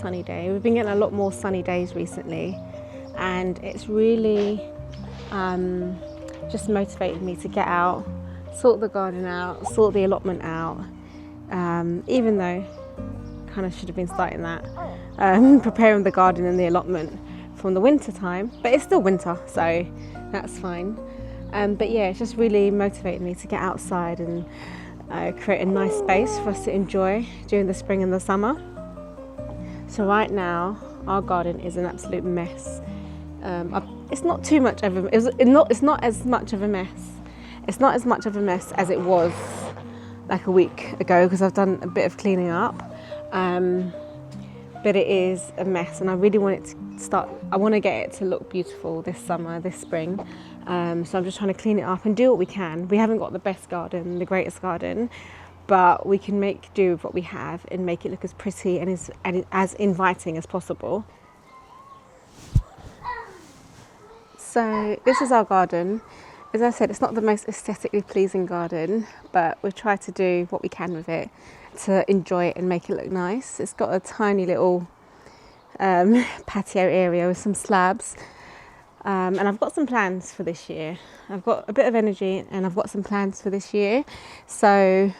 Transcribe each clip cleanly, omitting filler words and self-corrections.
sunny day. We've been getting a lot more sunny days recently, and it's really just motivated me to get out, sort the garden out, sort the allotment out, even though I kind of should have been starting that, preparing the garden and the allotment from the winter time, but it's still winter, so that's fine. But yeah, it's just really motivated me to get outside and create a nice space for us to enjoy during the spring and the summer. So right now our garden is an absolute mess. It's not too much of a it's not as much of a mess. It's not as much of a mess as it was like a week ago, because I've done a bit of cleaning up. But it is a mess, and I really want it to start. I want to get it to look beautiful this summer, this spring. So I'm just trying to clean it up and do what we can. We haven't got the best garden, the greatest garden, but we can make do with what we have and make it look as pretty and as inviting as possible. So this is our garden. As I said, it's not the most aesthetically pleasing garden, but we've tried to do what we can with it to enjoy it and make it look nice. It's got a tiny little patio area with some slabs, and I've got some plans for this year. I've got a bit of energy and I've got some plans for this year. So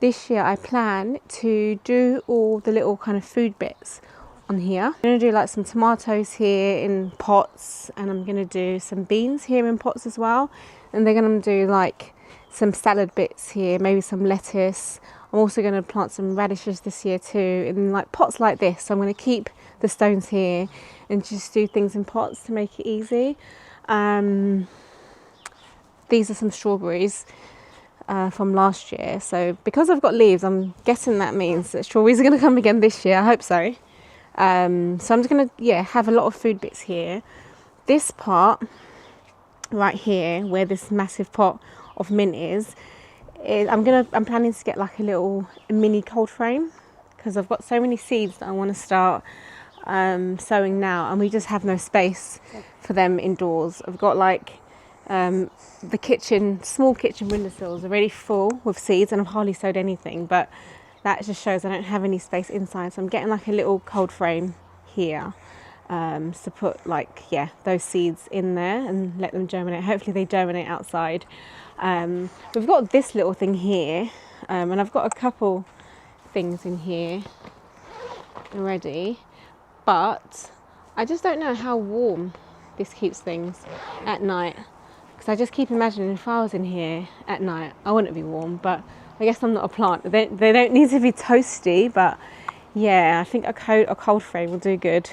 this year I plan to do all the little kind of food bits on here. I'm going to do like some tomatoes here in pots, and I'm going to do some beans here in pots as well, and they're going to do like some salad bits here, maybe some lettuce. I'm also going to plant some radishes this year too, in like pots like this. So I'm going to keep the stones here and just do things in pots to make it easy. These are some strawberries from last year. So because I've got leaves, I'm guessing that means that strawberries are going to come again this year. I hope so. So I'm just going to have a lot of food bits here. This part right here, where this massive pot of mint is I'm planning to get like a little mini cold frame, because I've got so many seeds that I want to start sowing now, and we just have no space for them indoors. I've got like the small kitchen windowsills are already full with seeds, and I've hardly sowed anything, but that just shows I don't have any space inside. So I'm getting like a little cold frame here to put those seeds in there and let them germinate. Hopefully they germinate outside. We've got this little thing here, and I've got a couple things in here already, but I just don't know how warm this keeps things at night, because I just keep imagining if I was in here at night I wouldn't be warm. But I guess I'm not a plant. They don't need to be toasty, but yeah, I think a cold frame will do good.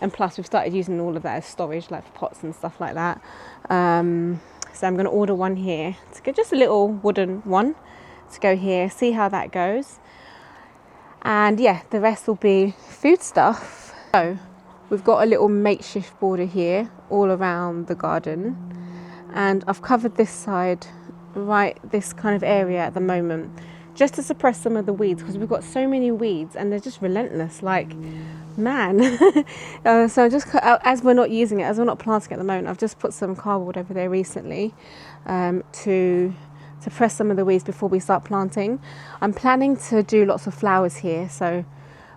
And plus we've started using all of that as storage, like for pots and stuff like that. So I'm going to order one here, to get just a little wooden one to go here, see how that goes. And yeah, the rest will be food stuff. So we've got a little makeshift border here all around the garden, and I've covered this side, this kind of area at the moment, just to suppress some of the weeds, because we've got so many weeds and they're just relentless, like man. So just as we're not using it, as we're not planting at the moment, I've just put some cardboard over there recently to suppress some of the weeds before we start planting. I'm planning to do lots of flowers here, so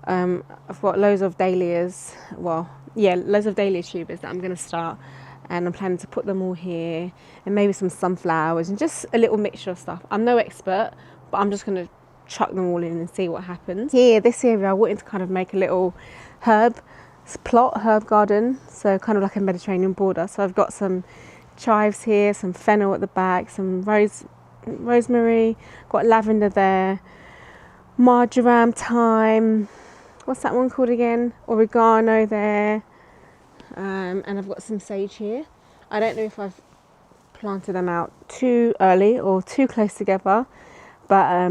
I've got loads of dahlias, loads of dahlia tubers that I'm going to start, and I'm planning to put them all here, and maybe some sunflowers and just a little mixture of stuff. I'm no expert, but I'm just going to chuck them all in and see what happens. Here, this area, I wanted to kind of make a little herb garden, so kind of like a Mediterranean border. So I've got some chives here, some fennel at the back, some rosemary, got lavender there, marjoram, thyme, what's that one called again? Oregano there, and I've got some sage here. I don't know if I've planted them out too early or too close together, but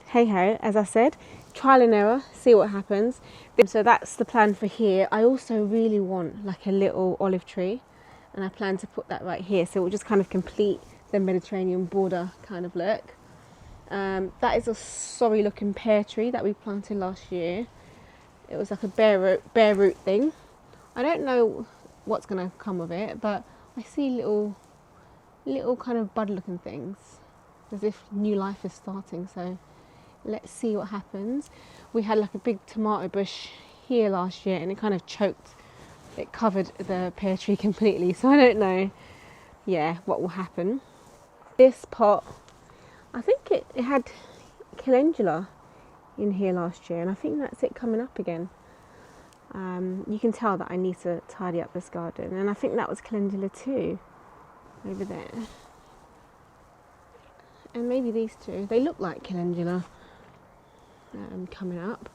hey ho, as I said, trial and error, see what happens. So that's the plan for here. I also really want like a little olive tree, and I plan to put that right here, so it will just kind of complete the Mediterranean border kind of look. That is a sorry looking pear tree that we planted last year. It was like a bare root thing. I don't know what's going to come of it, but I see little kind of bud looking things, as if new life is starting. So let's see what happens. We had like a big tomato bush here last year and it kind of choked, it covered the pear tree completely. So I don't know, yeah, what will happen. This pot, I think it had calendula in here last year, and I think that's it coming up again. You can tell that I need to tidy up this garden, and I think that was calendula too, over there. And maybe these two, they look like calendula coming up.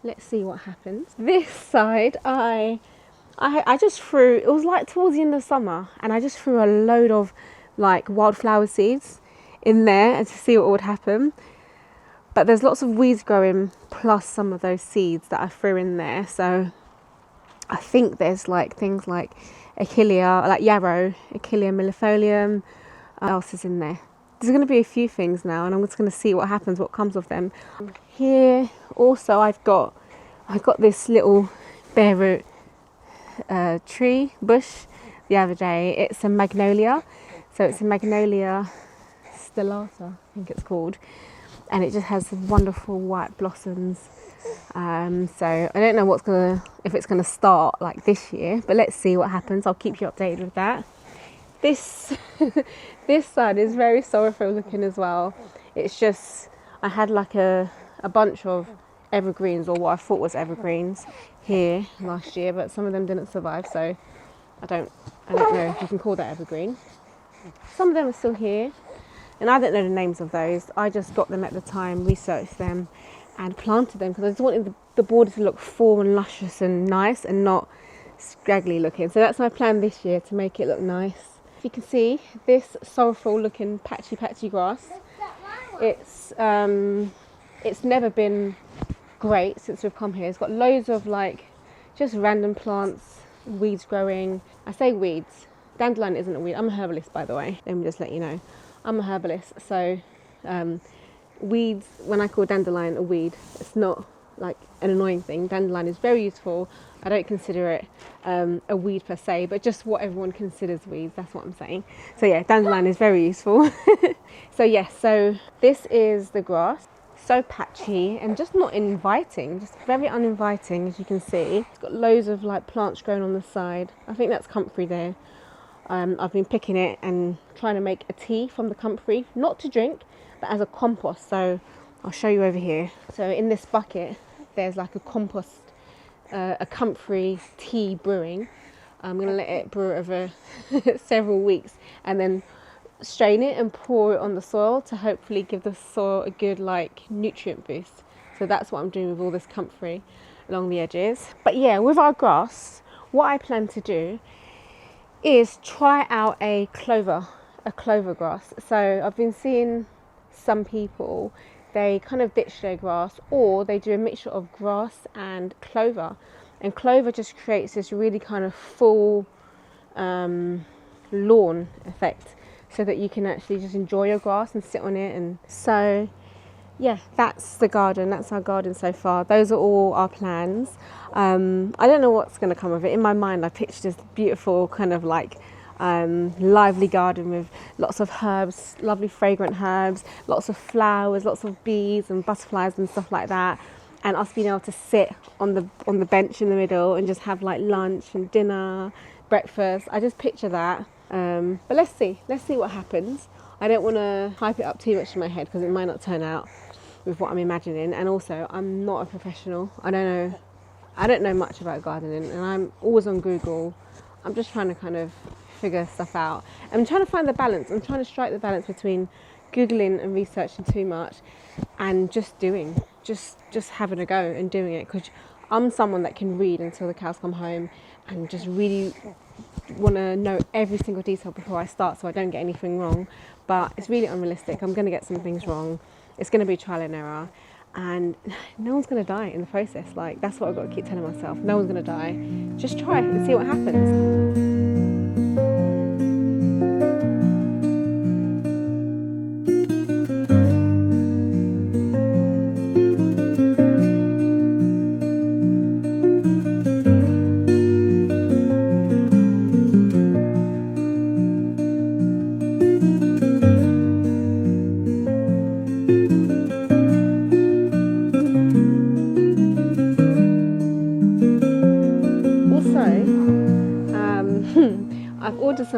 Let's see what happens. This side, I just threw, it was like towards the end of summer, and I just threw a load of like wildflower seeds in there to see what would happen. But there's lots of weeds growing, plus some of those seeds that I threw in there. So I think there's like things like Achillea, like yarrow, Achillea millefolium. What else is in there? There's going to be a few things now, and I'm just going to see what happens, what comes of them. Here also I've got this little bare root tree bush the other day. It's a magnolia, so it's a Magnolia stellata, I think it's called, and it just has wonderful white blossoms. So I don't know if it's gonna start like this year, but let's see what happens. I'll keep you updated with that. This this side is very sorrowful looking as well. It's just, I had like a bunch of evergreens, or what I thought was evergreens, here last year, but some of them didn't survive, so I don't know if you can call that evergreen. Some of them are still here, and I don't know the names of those. I just got them at the time, researched them and planted them because I just wanted the border to look full and luscious and nice and not scraggly looking. So that's my plan this year, to make it look nice. If you can see this sorrowful looking patchy grass, it's never been great since we've come here. It's got loads of like just random plants, weeds growing. I say weeds, dandelion isn't a weed. I'm a herbalist, by the way, let me just let you know. I'm a herbalist, so weeds, when I call dandelion a weed, it's not like an annoying thing. Dandelion is very useful. I don't consider it a weed per se, but just what everyone considers weeds, that's what I'm saying. So yeah, dandelion is very useful. So yes, so this is the grass. So patchy and just not inviting, just very uninviting, as you can see. It's got loads of like plants growing on the side. I think that's comfrey there. I've been picking it and trying to make a tea from the comfrey, not to drink, but as a compost. So I'll show you over here. So in this bucket, there's like a compost, a comfrey tea brewing. I'm going to let it brew over several weeks and then strain it and pour it on the soil to hopefully give the soil a good like nutrient boost. So that's what I'm doing with all this comfrey along the edges. But yeah, with our grass, what I plan to do is try out a clover grass. So I've been seeing some people, they kind of ditch their grass, or they do a mixture of grass and clover, and clover just creates this really kind of full lawn effect, so that you can actually just enjoy your grass and sit on it. And so yeah, that's the garden, that's our garden so far. Those are all our plans. I don't know what's going to come of it. In my mind I pictured this beautiful kind of like lively garden with lots of herbs, lovely fragrant herbs, lots of flowers, lots of bees and butterflies and stuff like that, and us being able to sit on the bench in the middle and just have like lunch and dinner, breakfast. I just picture that. But let's see what happens. I don't want to hype it up too much in my head because it might not turn out with what I'm imagining, and also I'm not a professional. I don't know much about gardening, and I'm always on Google. I'm just trying to kind of figure stuff out. I'm trying to find the balance. I'm trying to strike the balance between Googling and researching too much and just doing, just having a go and doing it, because I'm someone that can read until the cows come home and just really want to know every single detail before I start so I don't get anything wrong. But it's really unrealistic. I'm going to get some things wrong. It's going to be trial and error, and no one's going to die in the process. Like, that's what I've got to keep telling myself. No one's going to die. Just try and see what happens.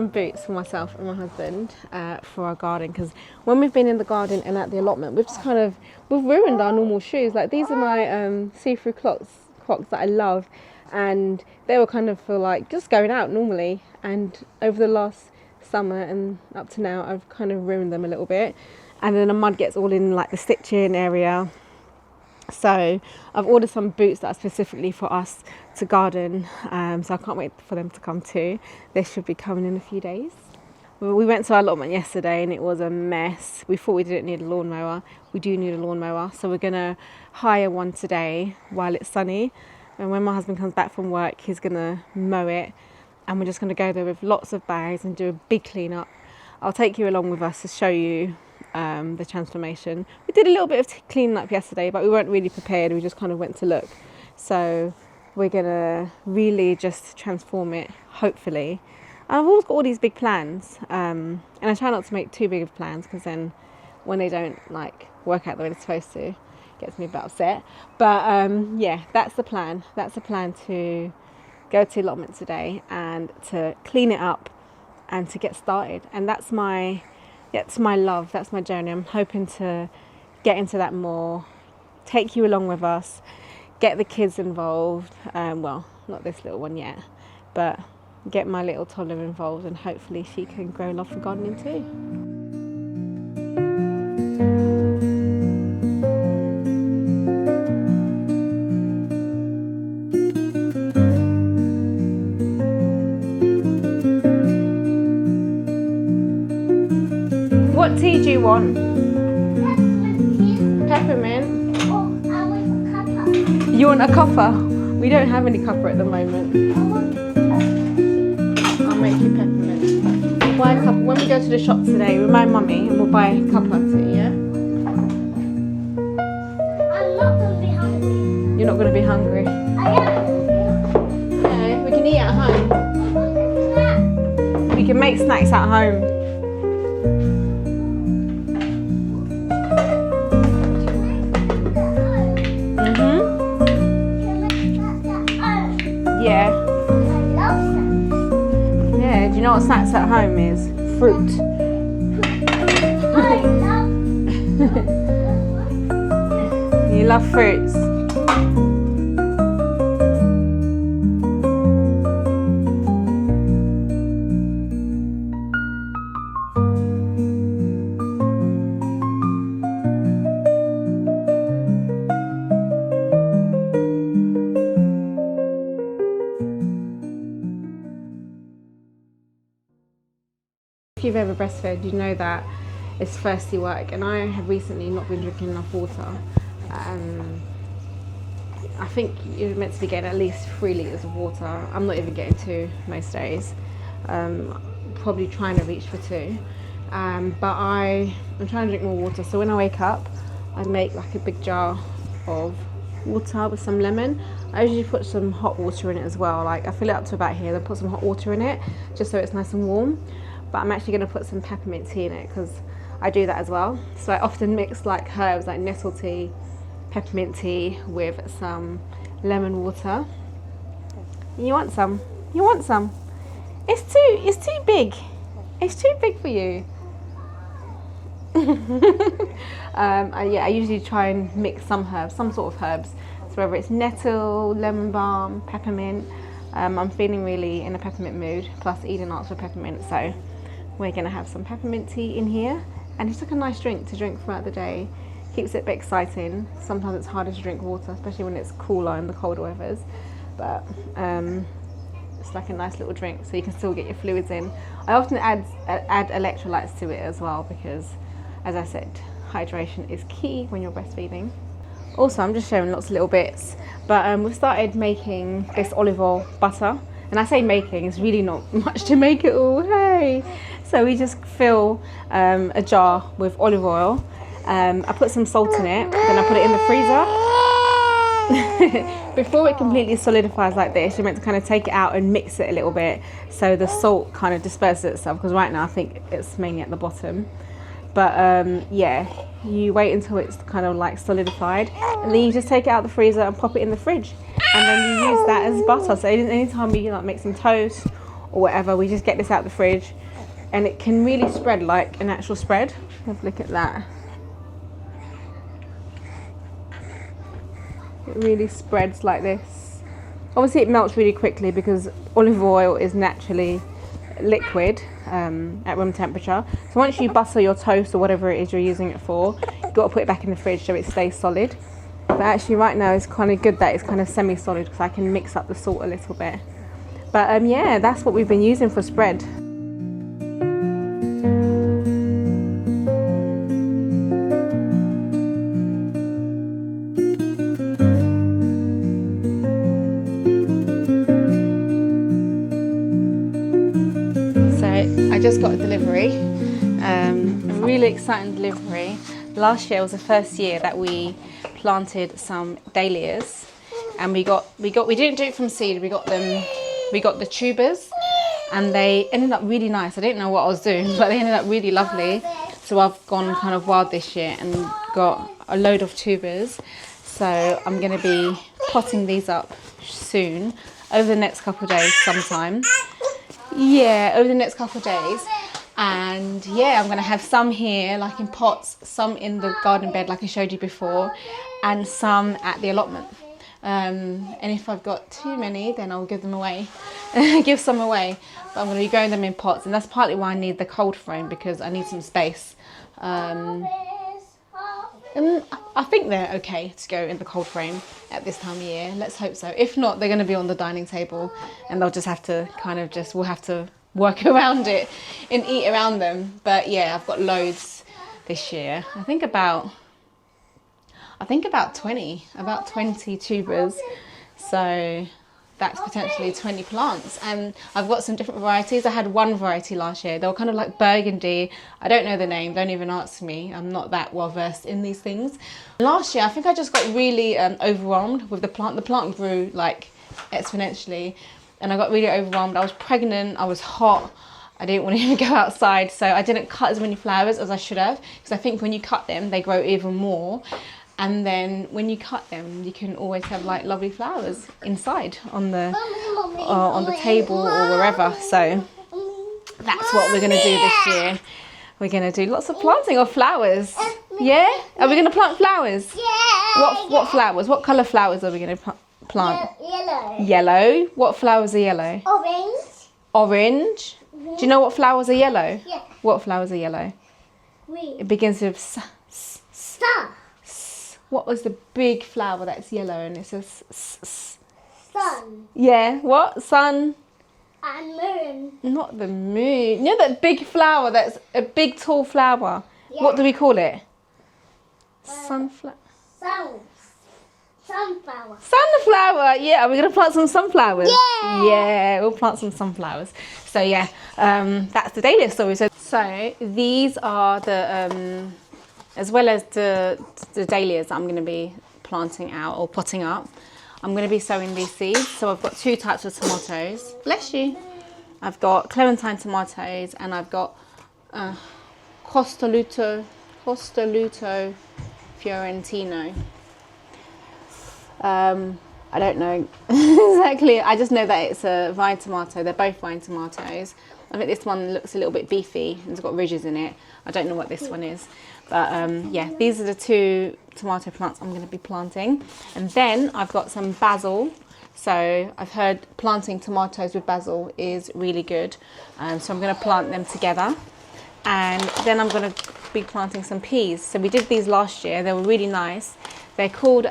some boots for myself and my husband for our garden, because when we've been in the garden and at the allotment, we've ruined our normal shoes. Like, these are my see-through Crocs that I love, and they were kind of for like just going out normally, and over the last summer and up to now I've kind of ruined them a little bit, and then the mud gets all in like the stitching area. So I've ordered some boots that are specifically for us to garden, so I can't wait for them to come too. They should be coming in a few days. We went to our allotment yesterday and it was a mess. We thought we didn't need a lawnmower. We do need a lawnmower, so we're gonna hire one today while it's sunny, and when my husband comes back from work he's gonna mow it, and we're just gonna go there with lots of bags and do a big clean up. I'll take you along with us to show you the transformation. We did a little bit of cleaning up yesterday, but we weren't really prepared. We just kind of went to look. So we're gonna really just transform it, hopefully. And I've always got all these big plans, and I try not to make too big of plans, because then when they don't like work out the way they're supposed to, it gets me a bit upset. But yeah, that's the plan. That's the plan, to go to allotment today and to clean it up and to get started. And that's my love, that's my journey. I'm hoping to get into that more, take you along with us, get the kids involved, well, not this little one yet, but get my little toddler involved, and hopefully she can grow love for gardening too. What tea do you want? Peppermint. Oh, I want a cuppa. You want a cuppa? We don't have any cuppa at the moment. I want I'll make you peppermint. Buy a cuppa. When we go to the shop today, remind Mummy and we'll buy a cuppa tea, yeah? I'm not going to be hungry. You're not going to be hungry? I am. No, we can eat at home. I want a snack. We can make snacks at home. Yeah. Yeah, do you know what snacks at home is? Fruit. You love fruits. If you've ever breastfed, you know that it's thirsty work, and I have recently not been drinking enough water. I think you're meant to be getting at least 3 litres of water. I'm not even getting 2 most days. Probably trying to reach for 2. But I'm trying to drink more water. So when I wake up, I make like a big jar of water with some lemon. I usually put some hot water in it as well. Like, I fill it up to about here, then put some hot water in it just so it's nice and warm. But I'm actually going to put some peppermint tea in it, because I do that as well. So I often mix like herbs like nettle tea, peppermint tea with some lemon water. You want some? You want some? It's too big. It's too big for you. Yeah, I usually try and mix some herbs, some sort of herbs. So whether it's nettle, lemon balm, peppermint. I'm feeling really in a peppermint mood, plus Eden asked for peppermint, so we're going to have some peppermint tea in here. And it's like a nice drink to drink throughout the day. Keeps it a bit exciting. Sometimes it's harder to drink water, especially when it's cooler in the colder weathers. But it's like a nice little drink, so you can still get your fluids in. I often add electrolytes to it as well, because, as I said, hydration is key when you're breastfeeding. Also, I'm just showing lots of little bits, but we've started making this olive oil butter. And I say making, it's really not much to make it all, hey! So we just fill a jar with olive oil. I put some salt in it, then I put it in the freezer. Before it completely solidifies like this, you're meant to kind of take it out and mix it a little bit so the salt kind of disperses itself, because right now I think it's mainly at the bottom. But yeah, you wait until it's kind of like solidified, and then you just take it out of the freezer and pop it in the fridge, and then you use that as butter. So anytime you like make some toast or whatever, we just get this out of the fridge, and it can really spread like an actual spread. Have a look at that. It really spreads like this. Obviously it melts really quickly because olive oil is naturally liquid at room temperature. So once you butter your toast or whatever it is you're using it for, you've got to put it back in the fridge so it stays solid. But actually right now it's kind of good that it's kind of semi-solid because I can mix up the salt a little bit. But yeah, that's what we've been using for spread. I just got a delivery, a really exciting delivery. Last year was the first year that we planted some dahlias, and we didn't do it from seed. We got the tubers, and they ended up really nice. I didn't know what I was doing, but they ended up really lovely. So I've gone kind of wild this year and got a load of tubers. So I'm going to be potting these up soon, over the next couple of days sometime. Yeah, over the next couple of days. And yeah, I'm going to have some here like in pots, some in the garden bed like I showed you before, and some at the allotment. And if I've got too many, then I'll give them away. Give some away. But I'm going to be growing them in pots, and that's partly why I need the cold frame, because I need some space. And I think they're okay to go in the cold frame at this time of year. Let's hope so. If not, they're going to be on the dining table, and they'll just have to we'll have to work around it and eat around them. But yeah, I've got loads this year. I think about 20 tubers. So that's potentially 20 plants, and I've got some different varieties. I had one variety last year. They were kind of like burgundy. I don't know the name, don't even ask me. I'm not that well versed in these things. Last year I think I just got really overwhelmed with the plant. The plant grew like exponentially, and I got really overwhelmed. I was pregnant, I was hot, I didn't want to even go outside, so I didn't cut as many flowers as I should have, because I think when you cut them they grow even more. And then when you cut them, you can always have like lovely flowers inside on the table or wherever. So that's what we're going to do this year. We're going to do lots of planting of flowers. Yeah? Are we going to plant flowers? Yeah. What flowers? What colour flowers are we going to plant? Yellow. Yellow. What flowers are yellow? Orange. Orange. Do you know what flowers are yellow? Yeah. What flowers are yellow? Green. It begins with Star. What was the big flower that's yellow and it says Sun. Yeah, what? Sun? And moon. Not the moon. You know that big flower that's a big tall flower? Yeah. What do we call it? Sunflower. Sunflower. Sunflower, yeah. Are we going to plant some sunflowers? Yeah. Yeah, we'll plant some sunflowers. So yeah, that's the dahlia story. So these are the... as well as the dahlias that I'm going to be planting out or potting up, I'm going to be sowing these seeds. So I've got two types of tomatoes. Bless you. I've got Clementine tomatoes, and I've got Costoluto Fiorentino. I don't know exactly. I just know that it's a vine tomato. They're both vine tomatoes. I think this one looks a little bit beefy and it's got ridges in it. I don't know what this one is. But yeah, these are the two tomato plants I'm going to be planting. And then I've got some basil. So I've heard planting tomatoes with basil is really good. So I'm going to plant them together. And then I'm going to be planting some peas. So we did these last year. They were really nice. They're called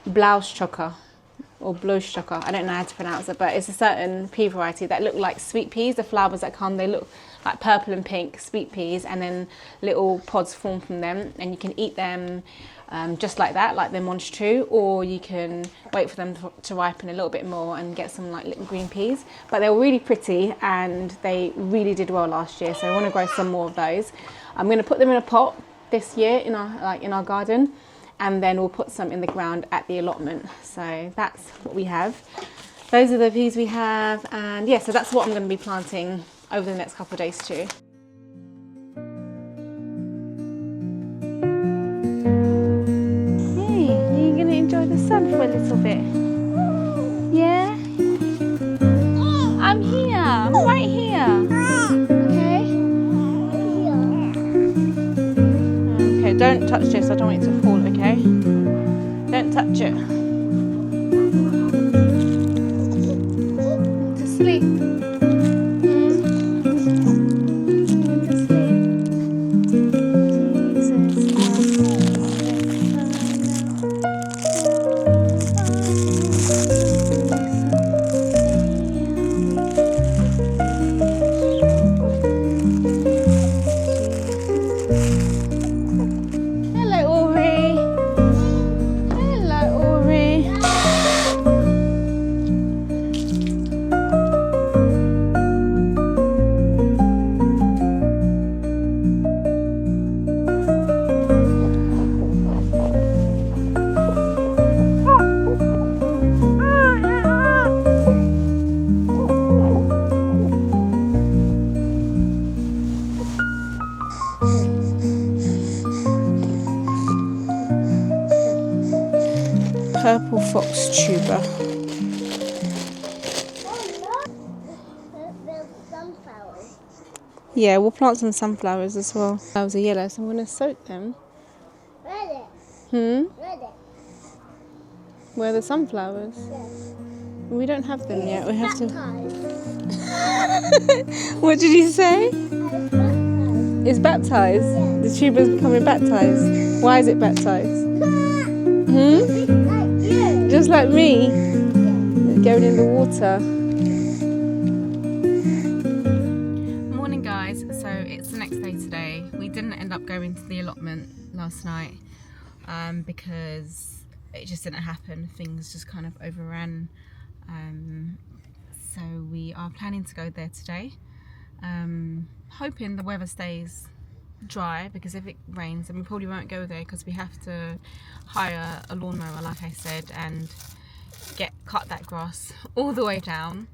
Blauwschokker or Blauwschokker. I don't know how to pronounce it, but it's a certain pea variety that look like sweet peas. The flowers that come, they look like purple and pink sweet peas, and then little pods form from them, and you can eat them just like that, like they're monstru, or you can wait for them to ripen a little bit more and get some like little green peas. But they were really pretty and they really did well last year, so I want to grow some more of those. I'm going to put them in a pot this year in our garden, and then we'll put some in the ground at the allotment. So that's what we have. Those are the peas we have, and yeah, so that's what I'm going to be planting over the next couple of days too. Hey, are you going to enjoy the sun for a little bit? Yeah? I'm here. Don't touch this, I don't want it to fall, okay? Don't touch it. To sleep. To sleep. Hello, Ori. Hello, Ori. Purple fox tuber. There's sunflowers. Yeah, we'll plant some sunflowers as well. Flowers are yellow, so I'm going to soak them. Ready. Hmm? Ready. Where are the sunflowers? Yes. We don't have them yet. We have to. Baptized. What did you say? I was baptized. It's baptized. The tuber's becoming baptized. Why is it baptized? Hmm? Like you. Just like me, going in the water. Morning, guys. So it's the next day today. We didn't end up going to the allotment last night because it just didn't happen. Things just kind of overran. So we are planning to go there today. Hoping the weather stays dry, because if it rains then we probably won't go there, because we have to hire a lawnmower, like I said, and cut that grass all the way down.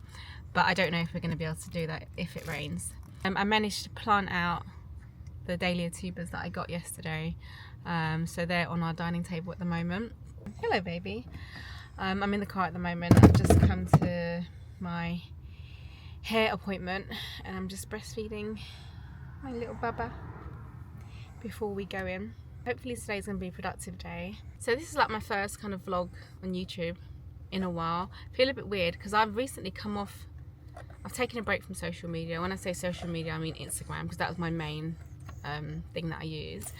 But I don't know if we're going to be able to do that if it rains. I managed to plant out the dahlia tubers that I got yesterday, so they're on our dining table at the moment. Hello, baby. I'm in the car at the moment. I've just come to my hair appointment and I'm just breastfeeding my little baba before we go in. Hopefully today's going to be a productive day. So this is like my first kind of vlog on YouTube in a while. I feel a bit weird because I've recently come off, I've taken a break from social media. When I say social media, I mean Instagram, because that was my main thing that I use,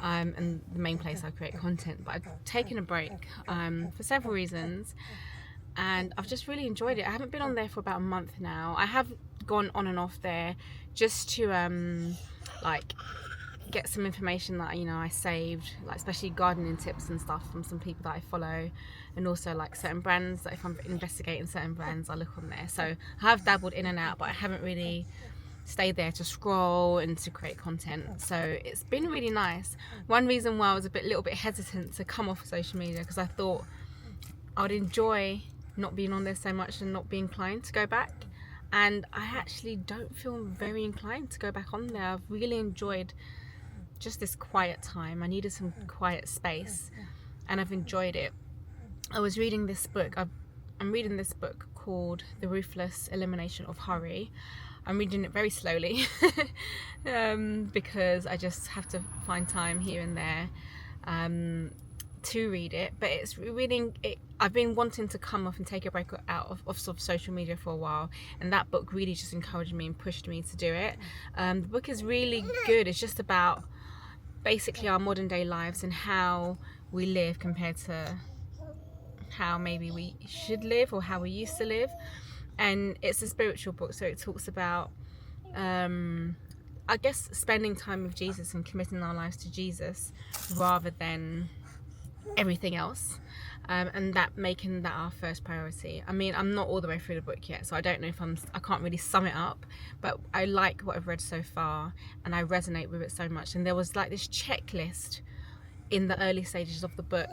and the main place I create content. But I've taken a break for several reasons, and I've just really enjoyed it. I haven't been on there for about a month now. I have gone on and off there just to like get some information that, you know, I saved, like especially gardening tips and stuff from some people that I follow, and also like certain brands that if I'm investigating certain brands I look on there. So I have dabbled in and out, but I haven't really stayed there to scroll and to create content. So it's been really nice. One reason why I was a little bit hesitant to come off social media, because I thought I would enjoy not being on there so much and not be inclined to go back, and I actually don't feel very inclined to go back on there. I've really enjoyed just this quiet time. I needed some quiet space and I've enjoyed it. I was reading this book. I'm reading this book called The Ruthless Elimination of Hurry. I'm reading it very slowly because I just have to find time here and there to read it. But it's reading it. I've been wanting to come off and take a break out of sort of social media for a while, and that book really just encouraged me and pushed me to do it. The book is really good. It's just about basically our modern day lives and how we live compared to how maybe we should live or how we used to live. And it's a spiritual book, so it talks about I guess spending time with Jesus and committing our lives to Jesus rather than everything else, and that making that our first priority. I mean, I'm not all the way through the book yet, so I don't know if I can't really sum it up, but I like what I've read so far and I resonate with it so much. And there was like this checklist in the early stages of the book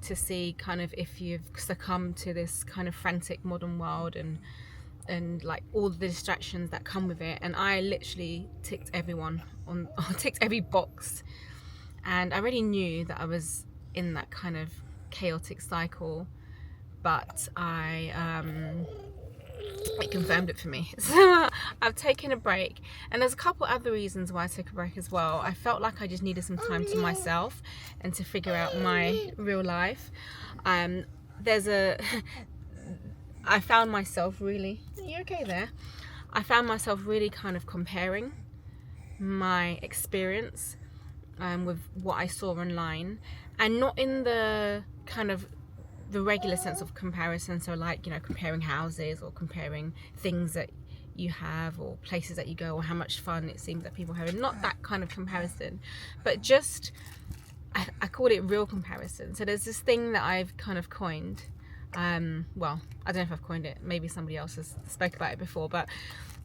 to see kind of if you've succumbed to this kind of frantic modern world and like all the distractions that come with it. And I literally ticked ticked every box, and I already knew that I was in that kind of chaotic cycle, but I it confirmed it for me. So I've taken a break, and there's a couple other reasons why I took a break as well. I felt like I just needed some time to myself and to figure out my real life. There's a I found myself really, are you okay there? I found myself really kind of comparing my experience with what I saw online, and not in the kind of the regular sense of comparison, so like, you know, comparing houses or comparing things that you have or places that you go or how much fun it seems that people have, not that kind of comparison, but just I call it real comparison. So there's this thing that I've kind of coined, well, I don't know if I've coined it, maybe somebody else has spoke about it before, but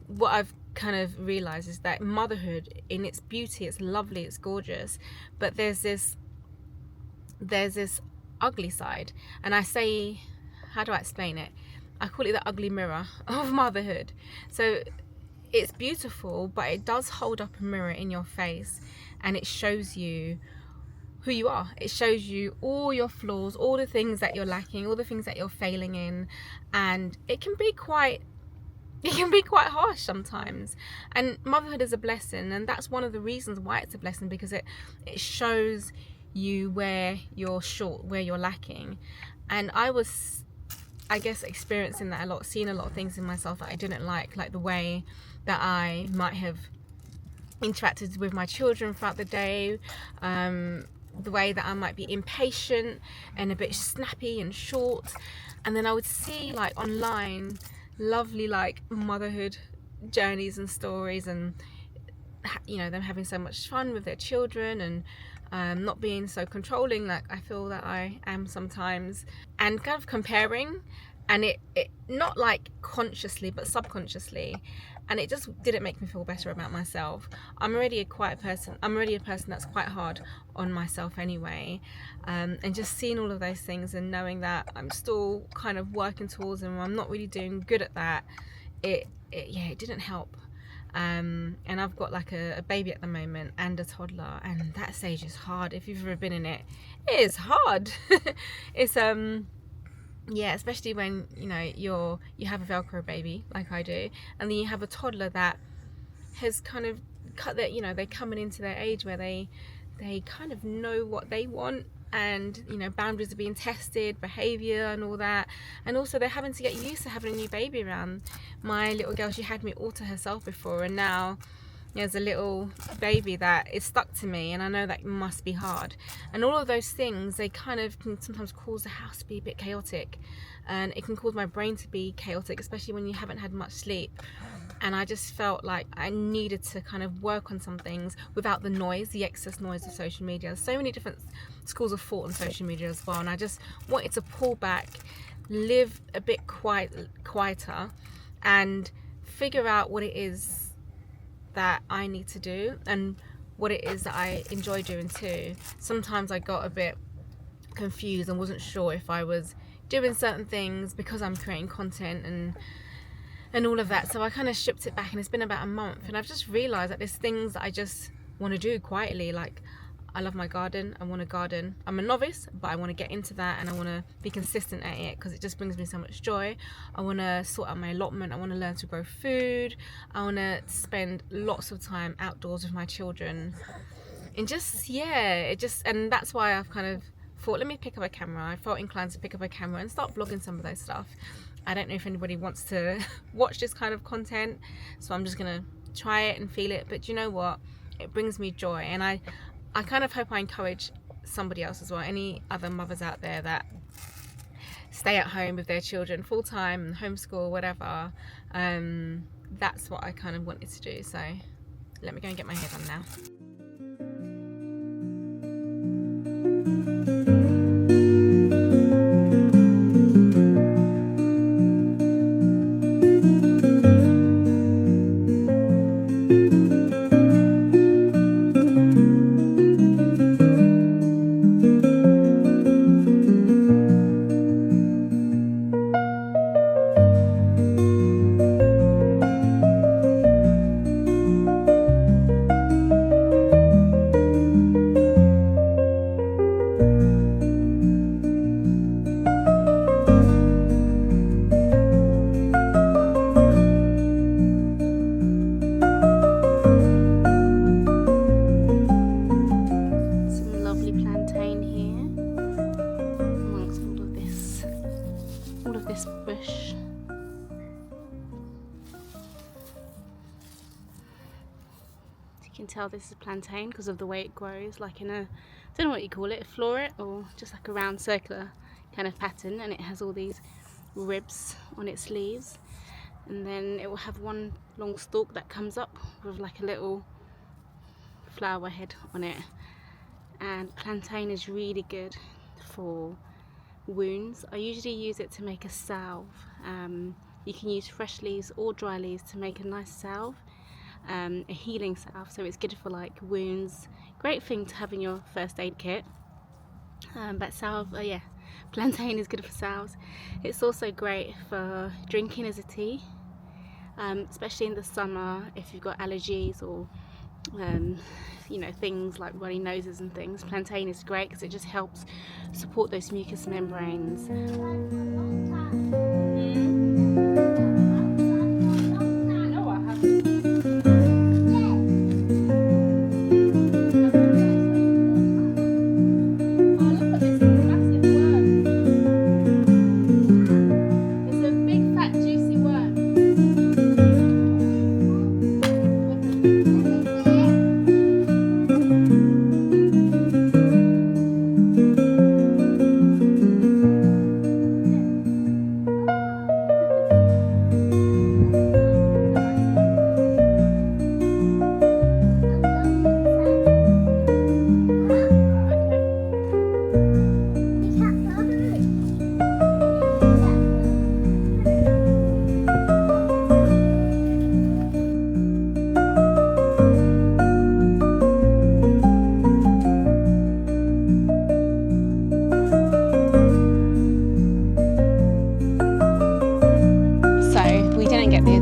what I've kind of realized is that motherhood, in its beauty, it's lovely, it's gorgeous, but there's this ugly side. And I say, how do I explain it? I call it the ugly mirror of motherhood. So it's beautiful, but it does hold up a mirror in your face, and it shows you who you are. It shows you all your flaws, all the things that you're lacking, all the things that you're failing in, and it can be quite harsh sometimes. And motherhood is a blessing, and that's one of the reasons why it's a blessing, because it shows you where you're short, where you're lacking. And I was, I guess, experiencing that a lot, seeing a lot of things in myself that I didn't like the way that I might have interacted with my children throughout the day, the way that I might be impatient and a bit snappy and short. And then I would see like online lovely like motherhood journeys and stories, and you know, them having so much fun with their children, and not being so controlling like I feel that I am sometimes, and kind of comparing, and it not like consciously but subconsciously, and it just didn't make me feel better about myself. I'm already a quiet person. I'm already a person that's quite hard on myself anyway, and just seeing all of those things and knowing that I'm still kind of working towards them, I'm not really doing good at that, it didn't help. And I've got like a baby at the moment and a toddler, and that stage is hard. If you've ever been in it, it is hard. It's yeah, especially when, you know, you have a Velcro baby like I do, and then you have a toddler that has kind of cut that, you know, they're coming into their age where they kind of know what they want, and you know, boundaries are being tested, behavior and all that, and also they're having to get used to having a new baby around. My little girl, she had me all to herself before, and now there's a little baby that is stuck to me, and I know that must be hard. And all of those things, they kind of can sometimes cause the house to be a bit chaotic, and it can cause my brain to be chaotic, especially when you haven't had much sleep. And I just felt like I needed to kind of work on some things without the noise, the excess noise of social media. There's so many different schools of thought on social media as well, and I just wanted to pull back, live a bit quieter, and figure out what it is that I need to do and what it is that I enjoy doing too. Sometimes I got a bit confused and wasn't sure if I was doing certain things because I'm creating content and all of that, so I kind of stripped it back, and it's been about a month, and I've just realized that there's things that I just want to do quietly. Like, I love my garden. I want to garden. I'm a novice, but I want to get into that, and I want to be consistent at it because it just brings me so much joy. I want to sort out my allotment. I want to learn to grow food. I want to spend lots of time outdoors with my children, and just and that's why I've kind of thought, let me pick up a camera. I felt inclined to pick up a camera and start vlogging some of those stuff. I don't know if anybody wants to watch this kind of content, so I'm just gonna try it and feel it. But you know what, it brings me joy, and I kind of hope I encourage somebody else as well, any other mothers out there that stay at home with their children full time and homeschool, whatever. That's what I kind of wanted to do. So let me go and get my hair done now. You can tell this is plantain because of the way it grows, like in a, I don't know what you call it, a floret, or just like a round circular kind of pattern, and it has all these ribs on its leaves, and then it will have one long stalk that comes up with like a little flower head on it. And plantain is really good for wounds. I usually use it to make a salve. You can use fresh leaves or dry leaves to make a nice salve, a healing salve, so it's good for like wounds. Great thing to have in your first aid kit. But salve, yeah, plantain is good for salves. It's also great for drinking as a tea, especially in the summer if you've got allergies or you know, things like runny noses and things. Plantain is great because it just helps support those mucous membranes.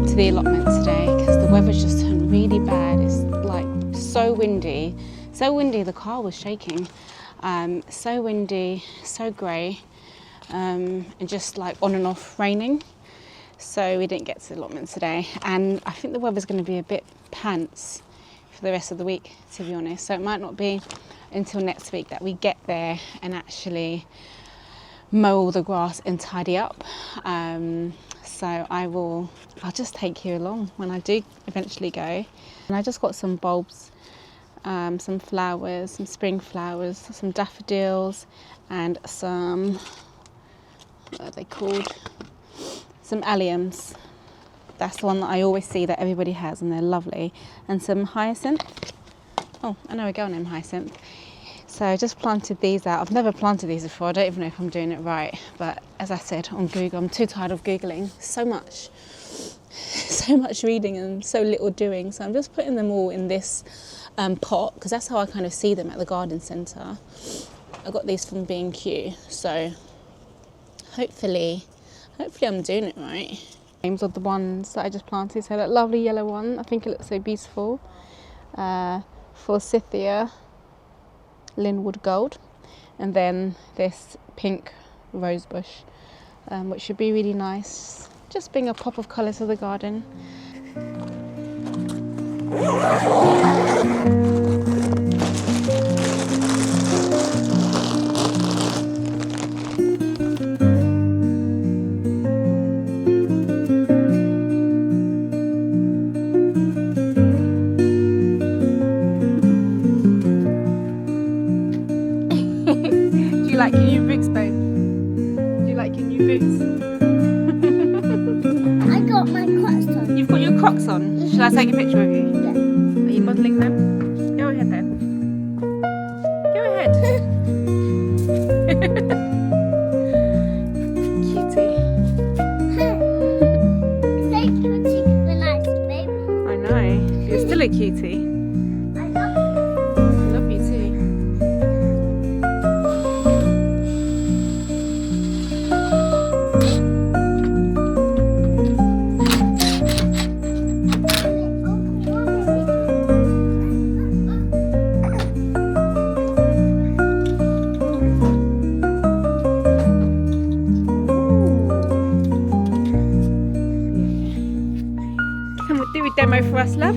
To the allotment today because the weather's just turned really bad. It's like so windy the car was shaking. So windy, so grey, and just like on and off raining, so we didn't get to the allotment today. And I think the weather's going to be a bit pants for the rest of the week, to be honest, so it might not be until next week that we get there and actually mow all the grass and tidy up. So I'll just take you along when I do eventually go. And I just got some bulbs, some flowers, some spring flowers, some daffodils, and some, what are they called? Some alliums. That's the one that I always see that everybody has, and they're lovely. And some hyacinth. Oh, I know a girl named Hyacinth. So I just planted these out. I've never planted these before. I don't even know if I'm doing it right. But as I said on Google, I'm too tired of Googling so much reading and so little doing. So I'm just putting them all in this pot, because that's how I kind of see them at the garden centre. I got these from B&Q. So hopefully I'm doing it right. Names of the ones that I just planted. So that lovely yellow one, I think it looks so beautiful. Forsythia Linwood Gold, and then this pink rose bush, which should be really nice. Just bring a pop of colour to the garden. Do you like your new boots, babe? Do you like your new boots? I got my Crocs on. You've got your Crocs on? Shall I take a picture of you? Yeah. Are you modelling them? Go ahead then. Go ahead. Cutie. Say cutie when I was a baby. I know. You're still a cutie. I love I love you too. Come on, do a demo for us, love.